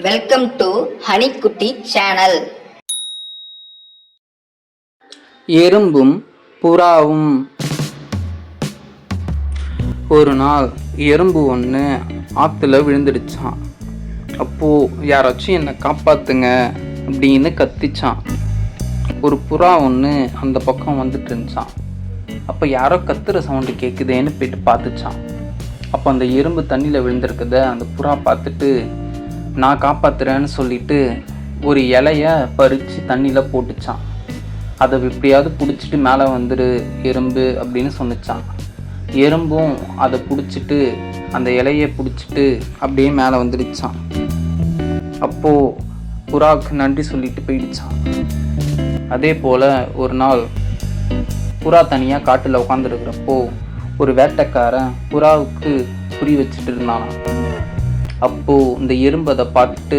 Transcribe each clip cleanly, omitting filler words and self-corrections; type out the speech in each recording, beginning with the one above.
Welcome to ஹனிக்குட்டி channel. எறும்பும் புறாவும். ஒரு நாள் எறும்பு ஒன்று ஆற்றுல விழுந்துடுச்சான். அப்போது யாராச்சும் என்னை காப்பாற்றுங்க அப்படின்னு கத்திச்சான். ஒரு புறா ஒன்று அந்த பக்கம் வந்துட்டு இருந்துச்சான். அப்போ யாரோ கத்துற சவுண்டு கேட்குதேன்னு போயிட்டு பார்த்துச்சான். அப்போ அந்த எறும்பு தண்ணியில் விழுந்திருக்கத அந்த புறா பார்த்துட்டு நான் காப்பாற்றுறேன்னு சொல்லிட்டு ஒரு இலைய பறித்து தண்ணியில் போட்டுச்சான். அதை எப்படியாவது பிடிச்சிட்டு மேலே வந்துடு எறும்பு அப்படின்னு சொன்னிச்சான். எறும்பும் அதை பிடிச்சிட்டு அந்த இலையை பிடிச்சிட்டு அப்படியே மேலே வந்துடுச்சான். அப்போது புறாவுக்கு நன்றி சொல்லிட்டு போயிடுச்சான். அதே போல் ஒரு நாள் புறா தனியாக காட்டில் உட்காந்துருக்கிறப்போ ஒரு வேட்டைக்காரன் புறாவுக்கு குறி வச்சுட்டு இருந்தானா. அப்போது இந்த எறும்பு அதை பார்த்துட்டு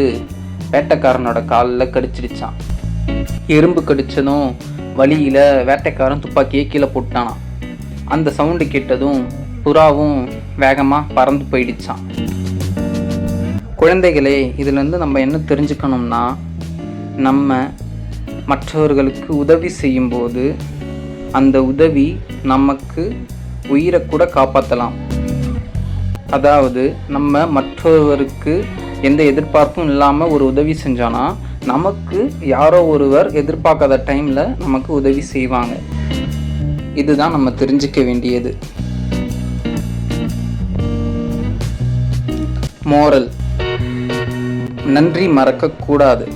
வேட்டைக்காரனோட காலில் கடிச்சிடுச்சான். எறும்பு கடித்ததும் வழியில் வேட்டைக்காரன் துப்பாக்கியை கீழே போட்டானான். அந்த சவுண்டு கேட்டதும் புறாவும் வேகமாக பறந்து போயிடுச்சான். குழந்தைகளே, இதிலேருந்து நம்ம என்ன தெரிஞ்சுக்கணும்னா, நம்ம மற்றவர்களுக்கு உதவி செய்யும்போது அந்த உதவி நமக்கு உயிரை கூட காப்பாற்றலாம். அதாவது நம்ம மற்றவருக்கு எந்த எதிர்பார்ப்பும் இல்லாமல் ஒரு உதவி செஞ்சோன்னா நமக்கு யாரோ ஒருவர் எதிர்பார்க்காத டைமில் நமக்கு உதவி செய்வாங்க. இதுதான் நம்ம தெரிஞ்சுக்க வேண்டியது. மோரல்: நன்றி மறக்கக்கூடாது.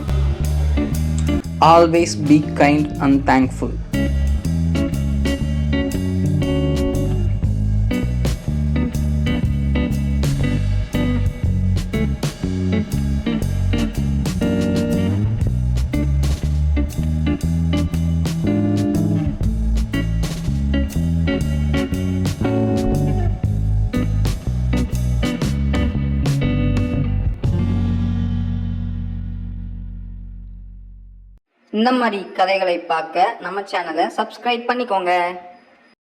Always be kind and thankful. இந்த மாதிரி கதைகளை பார்க்க நம்ம சேனலை சப்ஸ்கிரைப் பண்ணிக்கோங்க.